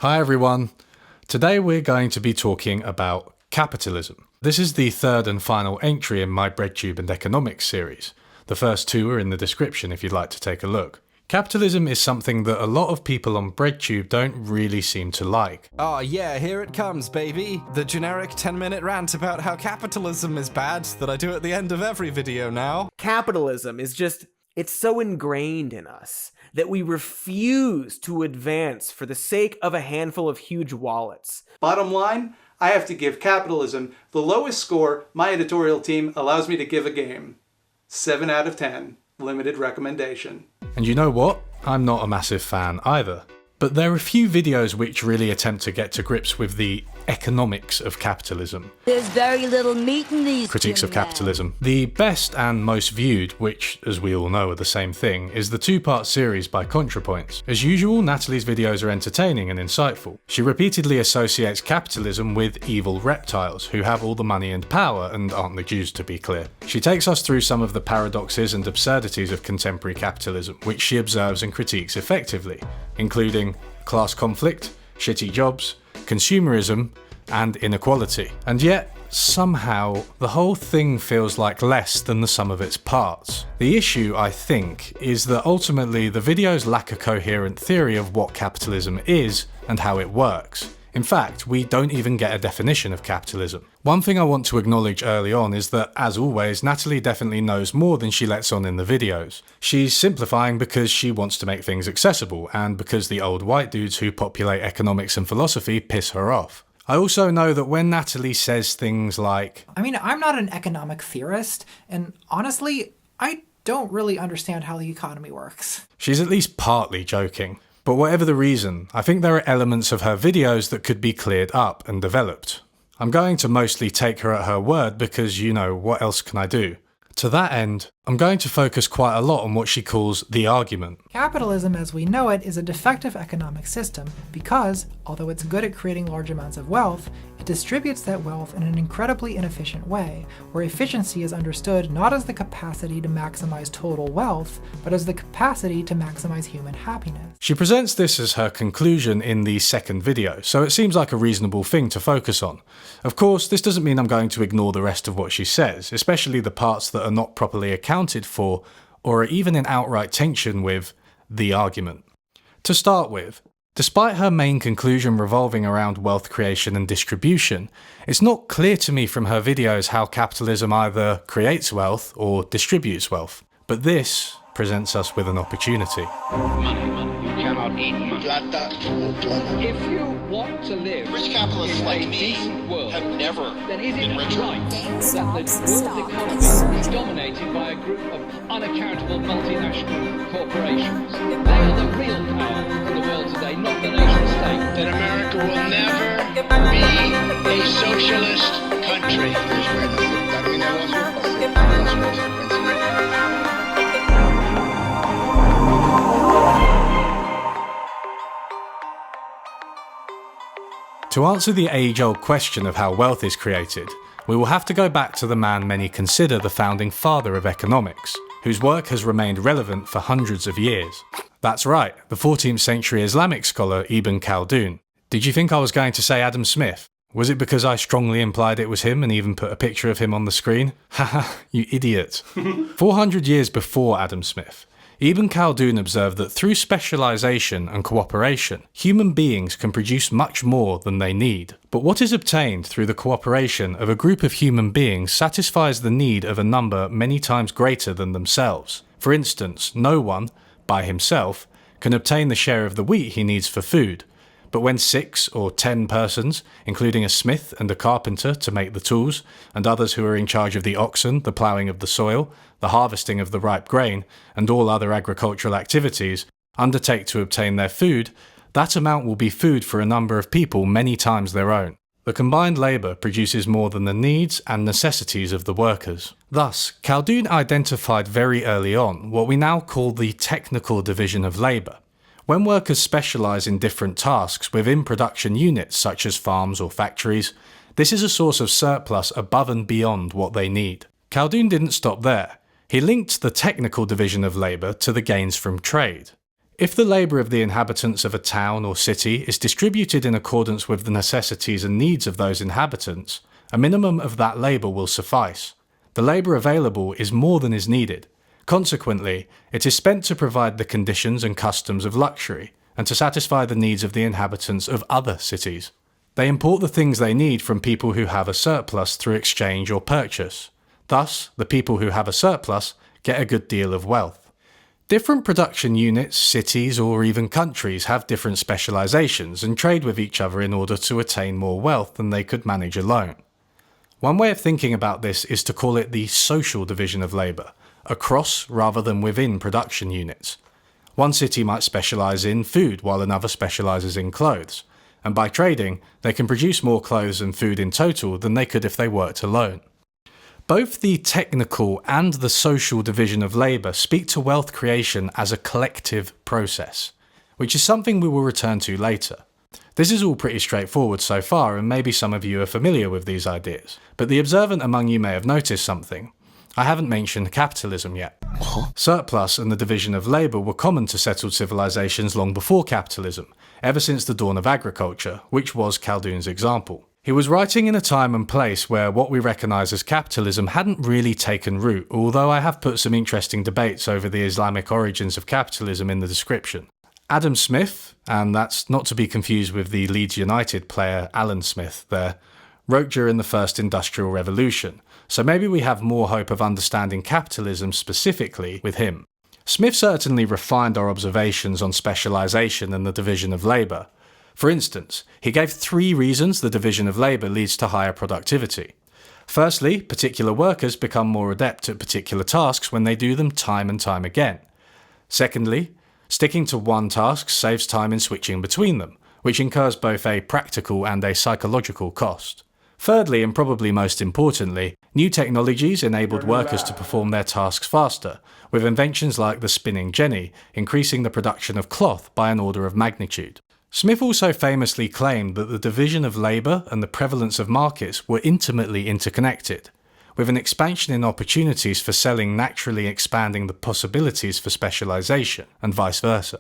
Hi everyone. Today we're going to be talking about capitalism. This is the third and final entry in my Breadtube and Economics series. The first two are in the description if you'd like to take a look. Capitalism is something that a lot of people on Breadtube don't really seem to like. Oh yeah, here it comes, baby. The generic 10-minute rant about how capitalism is bad that I do at the end of every video now. Capitalism is just, it's so ingrained in us that we refuse to advance for the sake of a handful of huge wallets. Bottom line, I have to give capitalism the lowest score my editorial team allows me to give a game. 7 out of 10. Limited recommendation. And you know what? I'm not a massive fan either. But there are a few videos which really attempt to get to grips with the economics of capitalism. There's very little meat in these Critiques of capitalism. The best and most viewed, which as we all know are the same thing, is the two-part series by Contrapoints. As usual, Natalie's videos are entertaining and insightful. She repeatedly associates capitalism with evil reptiles who have all the money and power and aren't the Jews, to be clear. She takes us through some of the paradoxes and absurdities of contemporary capitalism, which she observes and critiques effectively, including class conflict, shitty jobs, consumerism, and inequality. And yet, somehow, the whole thing feels like less than the sum of its parts. The issue, I think, is that ultimately the videos lack a coherent theory of what capitalism is and how it works. In fact, we don't even get a definition of capitalism. One thing I want to acknowledge early on is that, as always, Natalie definitely knows more than she lets on in the videos. She's simplifying because she wants to make things accessible, and because the old white dudes who populate economics and philosophy piss her off. I also know that when Natalie says things like, I'm not an economic theorist, and honestly, I don't really understand how the economy works. She's at least partly joking. But whatever the reason, I think there are elements of her videos that could be cleared up and developed. I'm going to mostly take her at her word because, you know, what else can I do? To that end, I'm going to focus quite a lot on what she calls the argument. Capitalism as we know it is a defective economic system because, although it's good at creating large amounts of wealth, it distributes that wealth in an incredibly inefficient way, where efficiency is understood not as the capacity to maximize total wealth, but as the capacity to maximize human happiness. She presents this as her conclusion in the second video, so it seems like a reasonable thing to focus on. Of course, this doesn't mean I'm going to ignore the rest of what she says, especially the parts that are not properly accounted for or are even in outright tension with the argument. To start with, despite her main conclusion revolving around wealth creation and distribution, it's not clear to me from her videos how capitalism either creates wealth or distributes wealth. But this presents us with an opportunity. Money. You cannot eat money. If you want to live rich capitalists in like a me decent world, have never then is been it richer. right that the world economy is dominated by a group of unaccountable multinational corporations? They are the real power in the world today, not the nation state. That America will never be a socialist country. To answer the age-old question of how wealth is created, we will have to go back to the man many consider the founding father of economics, whose work has remained relevant for hundreds of years. That's right, the 14th century Islamic scholar Ibn Khaldun. Did you think I was going to say Adam Smith? Was it because I strongly implied it was him and even put a picture of him on the screen? Haha, you idiot. 400 years before Adam Smith, Ibn Khaldun observed that through specialization and cooperation, human beings can produce much more than they need. But what is obtained through the cooperation of a group of human beings satisfies the need of a number many times greater than themselves. For instance, no one, by himself, can obtain the share of the wheat he needs for food. But when 6 or 10 persons, including a smith and a carpenter to make the tools, and others who are in charge of the oxen, the ploughing of the soil, the harvesting of the ripe grain, and all other agricultural activities, undertake to obtain their food, that amount will be food for a number of people many times their own. The combined labour produces more than the needs and necessities of the workers. Thus, Khaldun identified very early on what we now call the technical division of labour. When workers specialise in different tasks within production units such as farms or factories, this is a source of surplus above and beyond what they need. Khaldun didn't stop there. He linked the technical division of labour to the gains from trade. If the labour of the inhabitants of a town or city is distributed in accordance with the necessities and needs of those inhabitants, a minimum of that labour will suffice. The labour available is more than is needed. Consequently, it is spent to provide the conditions and customs of luxury, and to satisfy the needs of the inhabitants of other cities. They import the things they need from people who have a surplus through exchange or purchase. Thus, the people who have a surplus get a good deal of wealth. Different production units, cities, or even countries have different specializations and trade with each other in order to attain more wealth than they could manage alone. One way of thinking about this is to call it the social division of labour, across rather than within production units. One city might specialise in food while another specialises in clothes, and by trading, they can produce more clothes and food in total than they could if they worked alone. Both the technical and the social division of labour speak to wealth creation as a collective process, which is something we will return to later. This is all pretty straightforward so far, and maybe some of you are familiar with these ideas, but the observant among you may have noticed something. I haven't mentioned capitalism yet. Surplus and the division of labour were common to settled civilizations long before capitalism, ever since the dawn of agriculture, which was Khaldun's example. He was writing in a time and place where what we recognise as capitalism hadn't really taken root, although I have put some interesting debates over the Islamic origins of capitalism in the description. Adam Smith, and that's not to be confused with the Leeds United player Alan Smith there, wrote during the First Industrial Revolution, so maybe we have more hope of understanding capitalism specifically with him. Smith certainly refined our observations on specialisation and the division of labour. For instance, he gave 3 reasons the division of labour leads to higher productivity. Firstly, particular workers become more adept at particular tasks when they do them time and time again. Secondly, sticking to one task saves time in switching between them, which incurs both a practical and a psychological cost. Thirdly, and probably most importantly, new technologies enabled workers to perform their tasks faster, with inventions like the spinning jenny increasing the production of cloth by an order of magnitude. Smith also famously claimed that the division of labour and the prevalence of markets were intimately interconnected, with an expansion in opportunities for selling naturally expanding the possibilities for specialisation, and vice versa.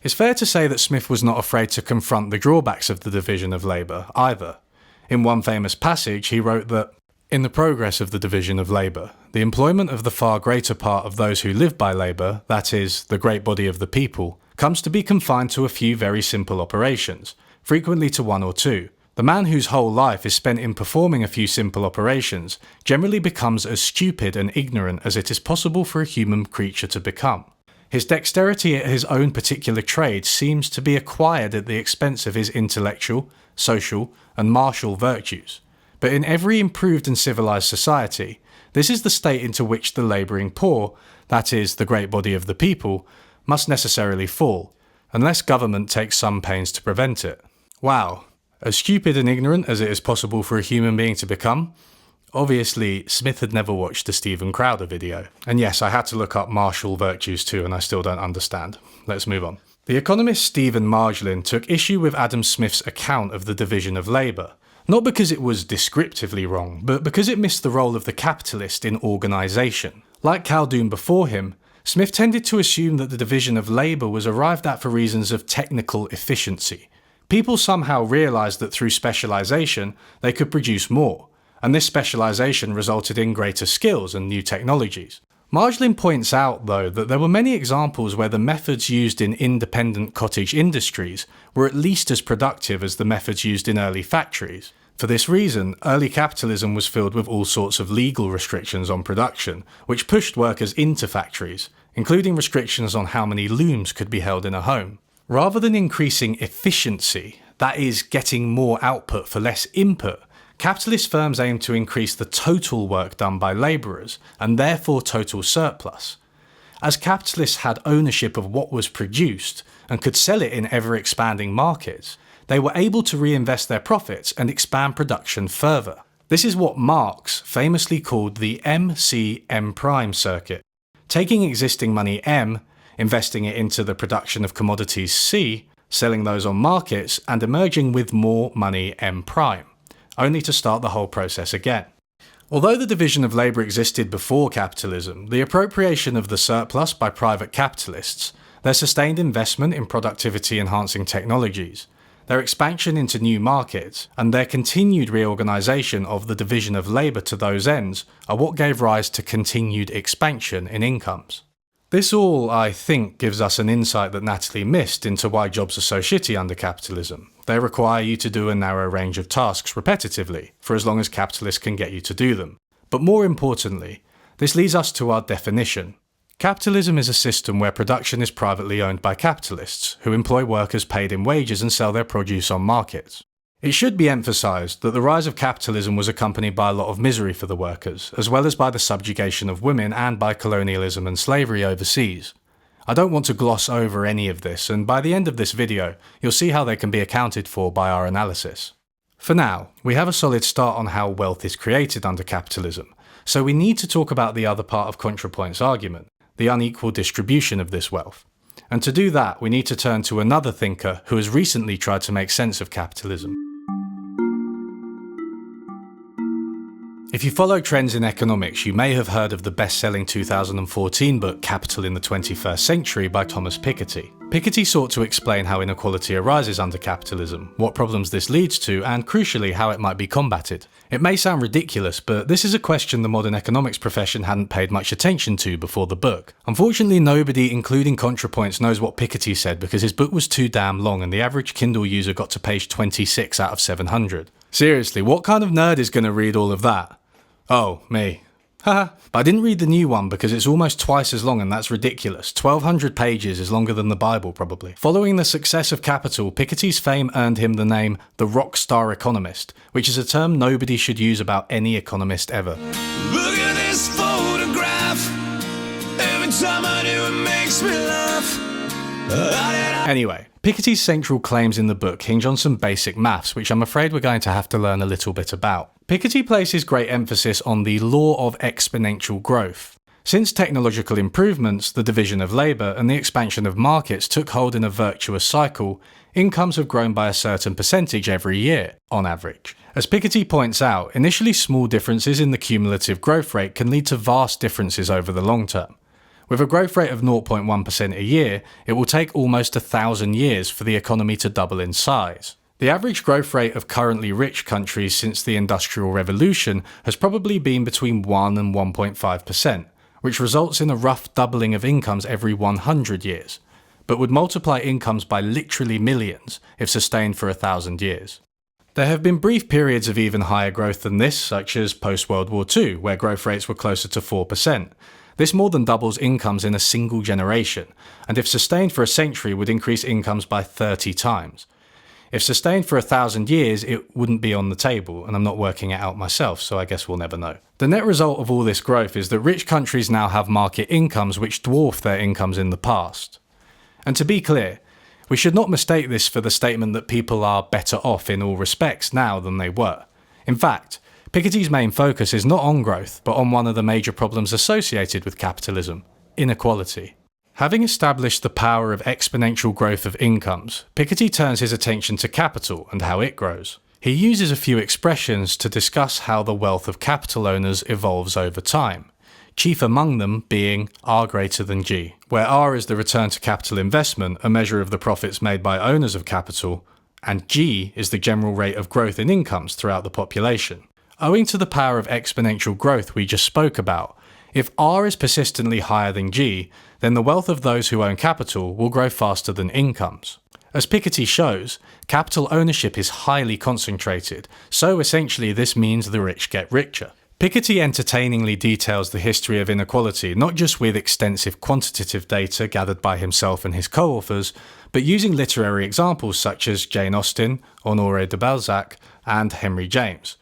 It's fair to say that Smith was not afraid to confront the drawbacks of the division of labour either. In one famous passage, he wrote that, "In the progress of the division of labour, the employment of the far greater part of those who live by labour, that is, the great body of the people, comes to be confined to a few very simple operations, frequently to 1 or 2. The man whose whole life is spent in performing a few simple operations generally becomes as stupid and ignorant as it is possible for a human creature to become. His dexterity at his own particular trade seems to be acquired at the expense of his intellectual, social, and martial virtues. But in every improved and civilised society, this is the state into which the labouring poor, that is, the great body of the people, must necessarily fall, unless government takes some pains to prevent it." Wow, as stupid and ignorant as it is possible for a human being to become? Obviously, Smith had never watched the Stephen Crowder video. And yes, I had to look up martial virtues too, and I still don't understand. Let's move on. The economist Stephen Marjolin took issue with Adam Smith's account of the division of labour, not because it was descriptively wrong, but because it missed the role of the capitalist in organisation. Like Khaldun before him, Smith tended to assume that the division of labour was arrived at for reasons of technical efficiency. People somehow realised that through specialisation they could produce more, and this specialisation resulted in greater skills and new technologies. Marjolin points out, though, that there were many examples where the methods used in independent cottage industries were at least as productive as the methods used in early factories. For this reason, early capitalism was filled with all sorts of legal restrictions on production, which pushed workers into factories, including restrictions on how many looms could be held in a home. Rather than increasing efficiency, that is, getting more output for less input, capitalist firms aim to increase the total work done by labourers, and therefore total surplus. As capitalists had ownership of what was produced, and could sell it in ever-expanding markets, they were able to reinvest their profits and expand production further. This is what Marx famously called the MC-M' circuit, taking existing money M, investing it into the production of commodities C, selling those on markets, and emerging with more money M', only to start the whole process again. Although the division of labour existed before capitalism, the appropriation of the surplus by private capitalists, their sustained investment in productivity-enhancing technologies, their expansion into new markets, and their continued reorganisation of the division of labour to those ends are what gave rise to continued expansion in incomes. This all, I think, gives us an insight that Natalie missed into why jobs are so shitty under capitalism. They require you to do a narrow range of tasks repetitively, for as long as capitalists can get you to do them. But more importantly, this leads us to our definition. Capitalism is a system where production is privately owned by capitalists, who employ workers paid in wages and sell their produce on markets. It should be emphasised that the rise of capitalism was accompanied by a lot of misery for the workers, as well as by the subjugation of women and by colonialism and slavery overseas. I don't want to gloss over any of this, and by the end of this video, you'll see how they can be accounted for by our analysis. For now, we have a solid start on how wealth is created under capitalism, so we need to talk about the other part of Contrapoints' argument, the unequal distribution of this wealth. And to do that, we need to turn to another thinker who has recently tried to make sense of capitalism. If you follow trends in economics, you may have heard of the best-selling 2014 book Capital in the 21st Century by Thomas Piketty. Piketty sought to explain how inequality arises under capitalism, what problems this leads to, and crucially how it might be combated. It may sound ridiculous, but this is a question the modern economics profession hadn't paid much attention to before the book. Unfortunately, nobody, including Contrapoints, knows what Piketty said because his book was too damn long and the average Kindle user got to page 26 out of 700. Seriously, what kind of nerd is going to read all of that? Oh, me. Haha. But I didn't read the new one because it's almost twice as long and that's ridiculous. 1,200 pages is longer than the Bible probably. Following the success of Capital, Piketty's fame earned him the name the rock star economist, which is a term nobody should use about any economist ever. Look at this photograph. Every time I do it makes me laugh. Anyway, Piketty's central claims in the book hinge on some basic maths, which I'm afraid we're going to have to learn a little bit about. Piketty places great emphasis on the law of exponential growth. Since technological improvements, the division of labour, and the expansion of markets took hold in a virtuous cycle, incomes have grown by a certain percentage every year, on average. As Piketty points out, initially small differences in the cumulative growth rate can lead to vast differences over the long term. With a growth rate of 0.1% a year, it will take almost 1,000 years for the economy to double in size. The average growth rate of currently rich countries since the Industrial Revolution has probably been between 1 and 1.5%, which results in a rough doubling of incomes every 100 years, but would multiply incomes by literally millions if sustained for 1,000 years. There have been brief periods of even higher growth than this, such as post-World War II, where growth rates were closer to 4%. This more than doubles incomes in a single generation, and if sustained for a century would increase incomes by 30 times. If sustained for 1,000 years, it wouldn't be on the table, and I'm not working it out myself, so I guess we'll never know. The net result of all this growth is that rich countries now have market incomes which dwarf their incomes in the past. And to be clear, we should not mistake this for the statement that people are better off in all respects now than they were. In fact, Piketty's main focus is not on growth, but on one of the major problems associated with capitalism: inequality. Having established the power of exponential growth of incomes, Piketty turns his attention to capital and how it grows. He uses a few expressions to discuss how the wealth of capital owners evolves over time, chief among them being R greater than G, where R is the return to capital investment, a measure of the profits made by owners of capital, and G is the general rate of growth in incomes throughout the population. Owing to the power of exponential growth we just spoke about, if R is persistently higher than G, then the wealth of those who own capital will grow faster than incomes. As Piketty shows, capital ownership is highly concentrated, so essentially this means the rich get richer. Piketty entertainingly details the history of inequality, not just with extensive quantitative data gathered by himself and his co-authors, but using literary examples such as Jane Austen, Honoré de Balzac, and Henry James,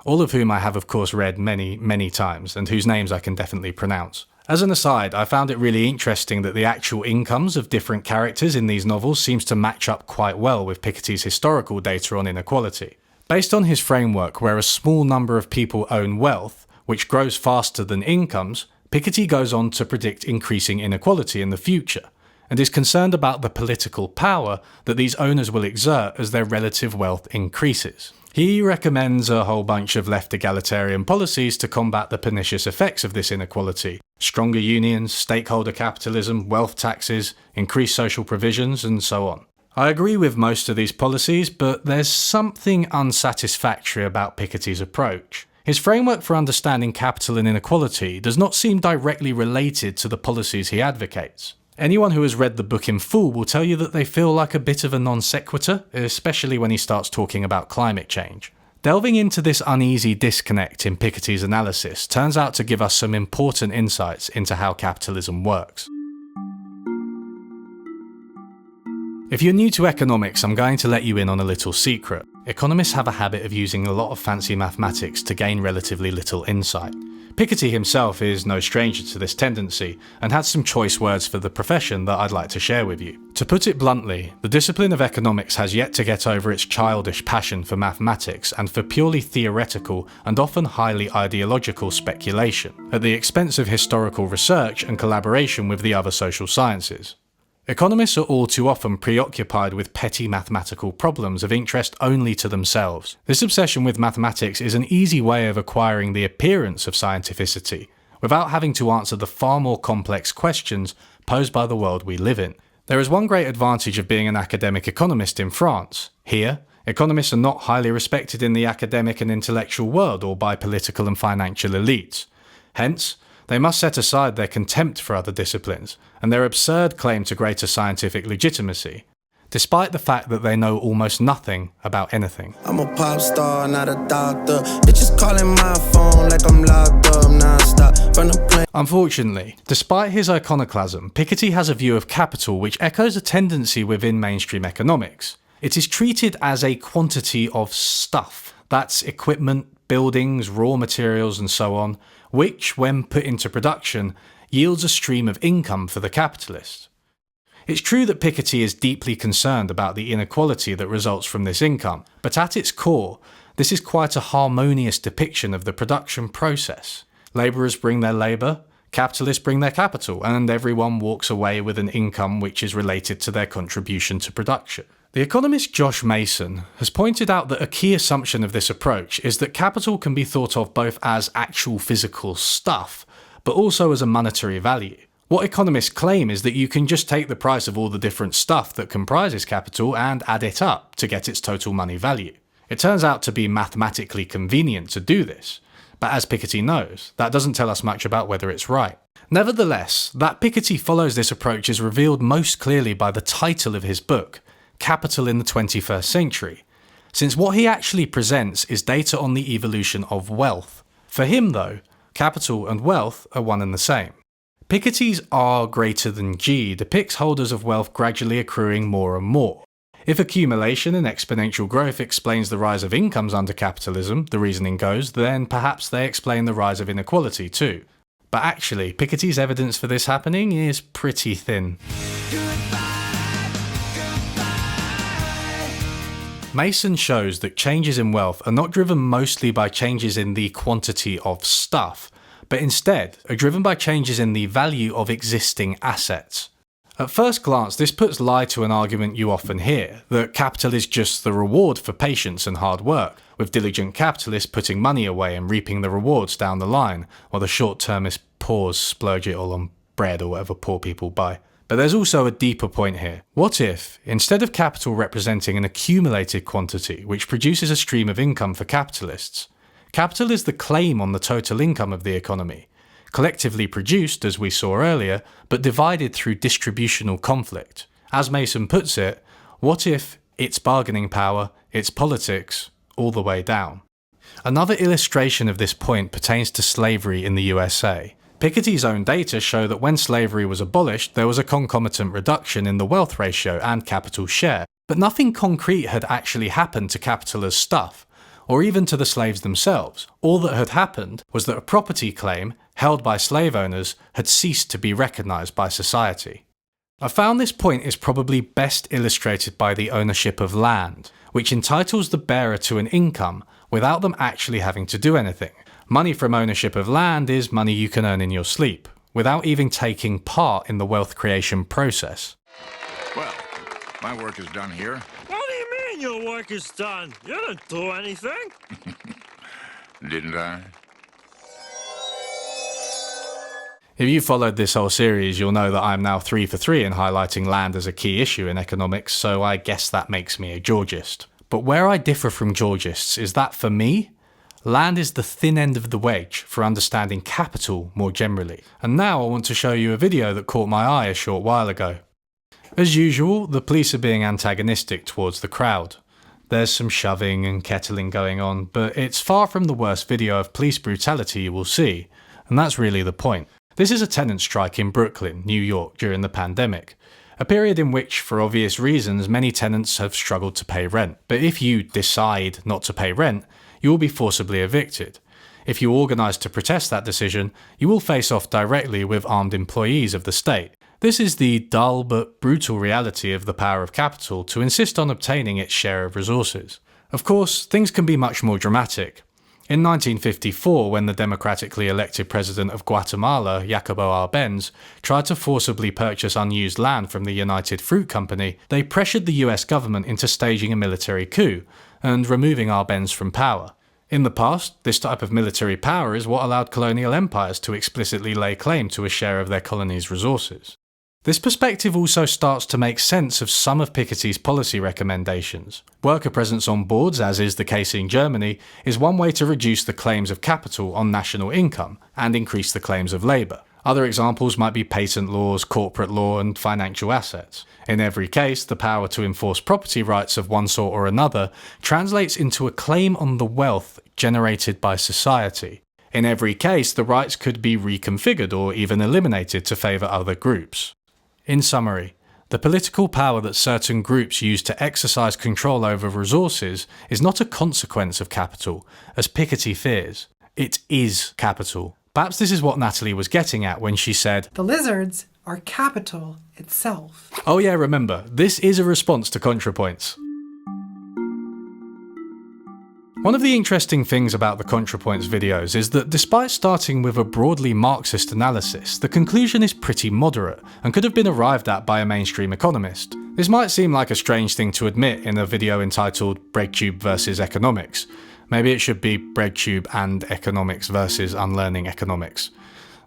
all of whom I have of course read many times, and whose names I can definitely pronounce. As an aside, I found it really interesting that the actual incomes of different characters in these novels seems to match up quite well with Piketty's historical data on inequality. Based on his framework where a small number of people own wealth, which grows faster than incomes, Piketty goes on to predict increasing inequality in the future, and is concerned about the political power that these owners will exert as their relative wealth increases. He recommends a whole bunch of left egalitarian policies to combat the pernicious effects of this inequality. Stronger unions, stakeholder capitalism, wealth taxes, increased social provisions, and so on. I agree with most of these policies, but there's something unsatisfactory about Piketty's approach. His framework for understanding capital and inequality does not seem directly related to the policies he advocates. Anyone who has read the book in full will tell you that they feel like a bit of a non sequitur, especially when he starts talking about climate change. Delving into this uneasy disconnect in Piketty's analysis turns out to give us some important insights into how capitalism works. If you're new to economics, I'm going to let you in on a little secret. Economists have a habit of using a lot of fancy mathematics to gain relatively little insight. Piketty himself is no stranger to this tendency, and has some choice words for the profession that I'd like to share with you. To put it bluntly, the discipline of economics has yet to get over its childish passion for mathematics and for purely theoretical and often highly ideological speculation, at the expense of historical research and collaboration with the other social sciences. Economists are all too often preoccupied with petty mathematical problems of interest only to themselves. This obsession with mathematics is an easy way of acquiring the appearance of scientificity, without having to answer the far more complex questions posed by the world we live in. There is one great advantage of being an academic economist in France. Here, economists are not highly respected in the academic and intellectual world or by political and financial elites. Hence, they must set aside their contempt for other disciplines and their absurd claim to greater scientific legitimacy, despite the fact that they know almost nothing about anything. I'm a pop star, not a doctor. Bitches calling my phone like I'm locked up non-stop from the plane. Unfortunately, despite his iconoclasm, Piketty has a view of capital which echoes a tendency within mainstream economics. It is treated as a quantity of stuff. That's equipment, buildings, raw materials, and so on, which, when put into production, yields a stream of income for the capitalist. It's true that Piketty is deeply concerned about the inequality that results from this income, but at its core, this is quite a harmonious depiction of the production process. Labourers bring their labour, capitalists bring their capital, and everyone walks away with an income which is related to their contribution to production. The economist Josh Mason has pointed out that a key assumption of this approach is that capital can be thought of both as actual physical stuff, but also as a monetary value. What economists claim is that you can just take the price of all the different stuff that comprises capital and add it up to get its total money value. It turns out to be mathematically convenient to do this, but as Piketty knows, that doesn't tell us much about whether it's right. Nevertheless, that Piketty follows this approach is revealed most clearly by the title of his book, Capital in the 21st Century, since what he actually presents is data on the evolution of wealth. For him, though, capital and wealth are one and the same. Piketty's R greater than G depicts holders of wealth gradually accruing more and more. If accumulation and exponential growth explains the rise of incomes under capitalism, the reasoning goes, then perhaps they explain the rise of inequality too. But actually, Piketty's evidence for this happening is pretty thin. Mason shows that changes in wealth are not driven mostly by changes in the quantity of stuff, but instead are driven by changes in the value of existing assets. At first glance, this puts lie to an argument you often hear, that capital is just the reward for patience and hard work, with diligent capitalists putting money away and reaping the rewards down the line, while the short-termist poors splurge it all on bread or whatever poor people buy. But there's also a deeper point here. What if, instead of capital representing an accumulated quantity which produces a stream of income for capitalists, capital is the claim on the total income of the economy, collectively produced, as we saw earlier, but divided through distributional conflict? As Mason puts it, what if its bargaining power, its politics, all the way down? Another illustration of this point pertains to slavery in the USA. Piketty's own data show that when slavery was abolished, there was a concomitant reduction in the wealth ratio and capital share, but nothing concrete had actually happened to capital as stuff, or even to the slaves themselves. All that had happened was that a property claim held by slave owners had ceased to be recognised by society. I found this point is probably best illustrated by the ownership of land, which entitles the bearer to an income without them actually having to do anything. Money from ownership of land is money you can earn in your sleep, without even taking part in the wealth creation process. Well, my work is done here. What do you mean? your work is done? You didn't do anything. Didn't I? If you followed this whole series, you'll know that I'm now 3 for 3 in highlighting land as a key issue in economics, so I guess that makes me a Georgist. But where I differ from Georgists is that, for me, land is the thin end of the wedge for understanding capital more generally. And now I want to show you a video that caught my eye a short while ago. As usual, the police are being antagonistic towards the crowd. There's some shoving and kettling going on, but it's far from the worst video of police brutality you will see, and that's really the point. This is a tenant strike in Brooklyn, New York, during the pandemic, a period in which, for obvious reasons, many tenants have struggled to pay rent. But if you decide not to pay rent, you will be forcibly evicted. If you organise to protest that decision, you will face off directly with armed employees of the state. This is the dull but brutal reality of the power of capital to insist on obtaining its share of resources. Of course, things can be much more dramatic. In 1954, when the democratically elected president of Guatemala, Jacob Cob, tried to forcibly purchase unused land from the United Fruit Company, they pressured the US government into staging a military coup and removing Arbenz from power. In the past, this type of military power is what allowed colonial empires to explicitly lay claim to a share of their colonies' resources. This perspective also starts to make sense of some of Piketty's policy recommendations. Worker presence on boards, as is the case in Germany, is one way to reduce the claims of capital on national income and increase the claims of labour. Other examples might be patent laws, corporate law, and financial assets. In every case, the power to enforce property rights of one sort or another translates into a claim on the wealth generated by society. In every case, the rights could be reconfigured or even eliminated to favour other groups. In summary, the political power that certain groups use to exercise control over resources is not a consequence of capital, as Piketty fears. It is capital. Perhaps this is what Natalie was getting at when she said, "The lizards are capital itself." Oh yeah, remember, this is a response to Contrapoints. One of the interesting things about the Contrapoints videos is that despite starting with a broadly Marxist analysis, the conclusion is pretty moderate and could have been arrived at by a mainstream economist. This might seem like a strange thing to admit in a video entitled Breadtube versus Economics. Maybe it should be Breadtube and Economics versus Unlearning Economics.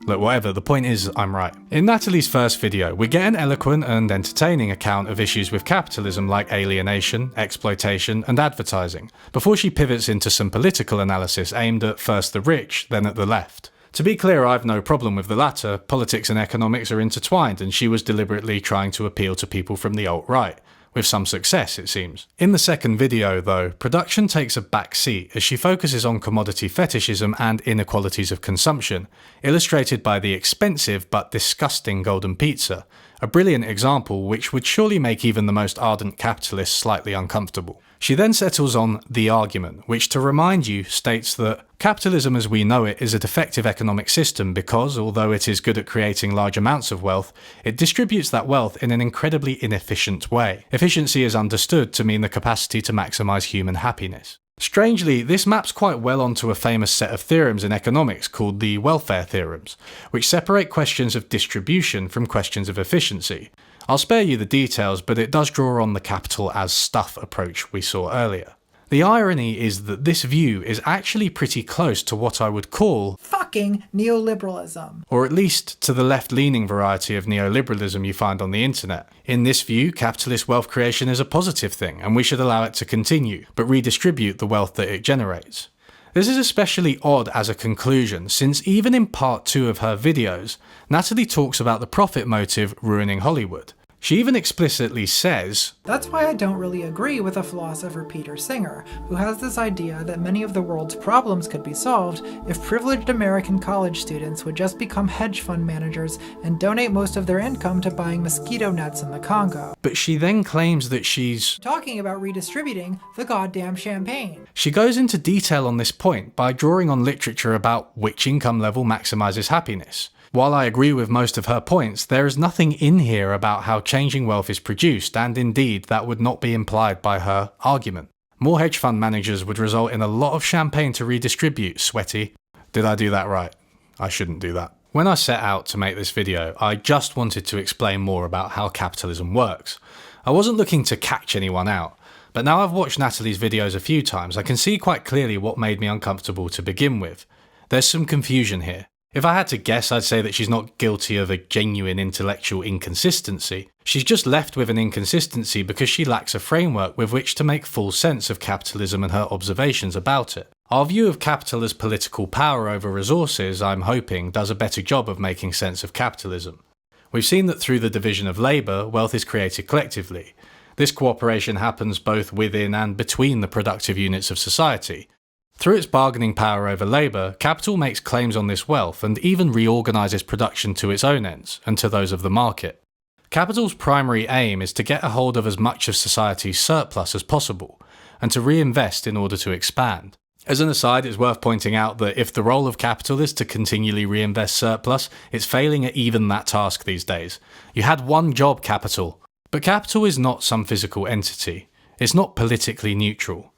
Look, whatever, the point is, I'm right. In Natalie's first video, we get an eloquent and entertaining account of issues with capitalism like alienation, exploitation, and advertising, before she pivots into some political analysis aimed at first the rich, then at the left. To be clear, I've no problem with the latter. Politics and economics are intertwined, and she was deliberately trying to appeal to people from the alt-right. With some success, it seems. In the second video, though, production takes a back seat as she focuses on commodity fetishism and inequalities of consumption, illustrated by the expensive but disgusting golden pizza, a brilliant example which would surely make even the most ardent capitalists slightly uncomfortable. She then settles on the argument, which, to remind you, states that capitalism as we know it is a defective economic system because, although it is good at creating large amounts of wealth, it distributes that wealth in an incredibly inefficient way. Efficiency is understood to mean the capacity to maximize human happiness. Strangely, this maps quite well onto a famous set of theorems in economics called the welfare theorems, which separate questions of distribution from questions of efficiency. I'll spare you the details, but it does draw on the capital as stuff approach we saw earlier. The irony is that this view is actually pretty close to what I would call fucking neoliberalism. Or at least to the left-leaning variety of neoliberalism you find on the internet. In this view, capitalist wealth creation is a positive thing, and we should allow it to continue, but redistribute the wealth that it generates. This is especially odd as a conclusion, since even in part 2 of her videos, Natalie talks about the profit motive ruining Hollywood. She even explicitly says, "That's why I don't really agree with the philosopher Peter Singer, who has this idea that many of the world's problems could be solved if privileged American college students would just become hedge fund managers and donate most of their income to buying mosquito nets in the Congo." But she then claims that she's talking about redistributing the goddamn champagne. She goes into detail on this point by drawing on literature about which income level maximizes happiness. While I agree with most of her points, there is nothing in here about how changing wealth is produced, and indeed that would not be implied by her argument. More hedge fund managers would result in a lot of champagne to redistribute, sweaty. Did I do that right? I shouldn't do that. When I set out to make this video, I just wanted to explain more about how capitalism works. I wasn't looking to catch anyone out, But now I've watched Natalie's videos a few times, I can see quite clearly what made me uncomfortable to begin with. There's some confusion here. If I had to guess, I'd say that she's not guilty of a genuine intellectual inconsistency. She's just left with an inconsistency because she lacks a framework with which to make full sense of capitalism and her observations about it. Our view of capital as political power over resources, I'm hoping, does a better job of making sense of capitalism. We've seen that through the division of labour, wealth is created collectively. This cooperation happens both within and between the productive units of society. Through its bargaining power over labour, capital makes claims on this wealth and even reorganises production to its own ends and to those of the market. Capital's primary aim is to get a hold of as much of society's surplus as possible and to reinvest in order to expand. As an aside, it's worth pointing out that if the role of capital is to continually reinvest surplus, it's failing at even that task these days. You had one job, capital. But capital is not some physical entity. It's not politically neutral.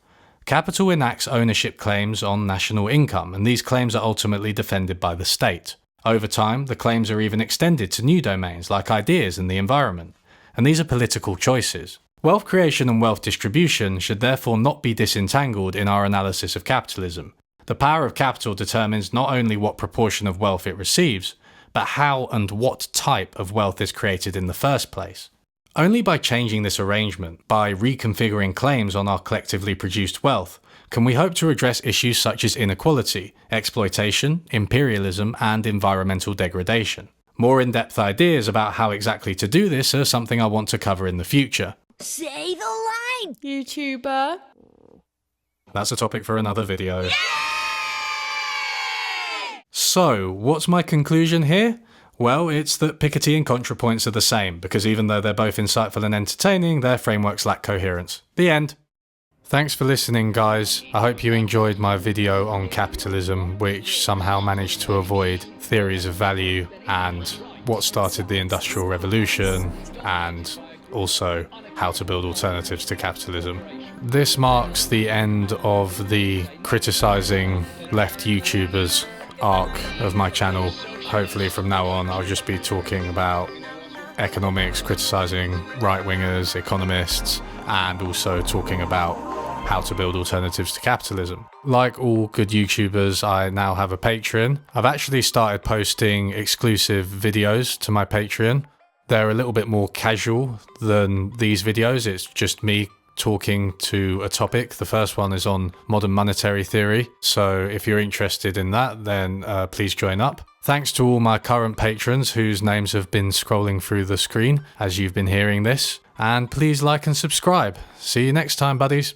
Capital enacts ownership claims on national income, and these claims are ultimately defended by the state. Over time, the claims are even extended to new domains like ideas and the environment, and these are political choices. Wealth creation and wealth distribution should therefore not be disentangled in our analysis of capitalism. The power of capital determines not only what proportion of wealth it receives, but how and what type of wealth is created in the first place. Only by changing this arrangement, by reconfiguring claims on our collectively produced wealth, can we hope to address issues such as inequality, exploitation, imperialism, and environmental degradation. More in-depth ideas about how exactly to do this are something I want to cover in the future. Say the line, YouTuber. That's a topic for another video. Yay! So, what's my conclusion here? Well, it's that Piketty and Contrapoints are the same, because even though they're both insightful and entertaining, their frameworks lack coherence. The end. Thanks for listening, guys. I hope you enjoyed my video on capitalism, which somehow managed to avoid theories of value and what started the Industrial Revolution, and also how to build alternatives to capitalism. This marks the end of the criticising left YouTubers arc of my channel. Hopefully from now on I'll just be talking about economics, criticising right-wingers, economists, and also talking about how to build alternatives to capitalism. Like all good YouTubers, I now have a Patreon. I've actually started posting exclusive videos to my Patreon. They're a little bit more casual than these videos. It's just me talking to a topic. The first one is on modern monetary theory, so if you're interested in that, then please join up. Thanks to all my current patrons whose names have been scrolling through the screen as you've been hearing this, and please like and subscribe. See you next time, buddies.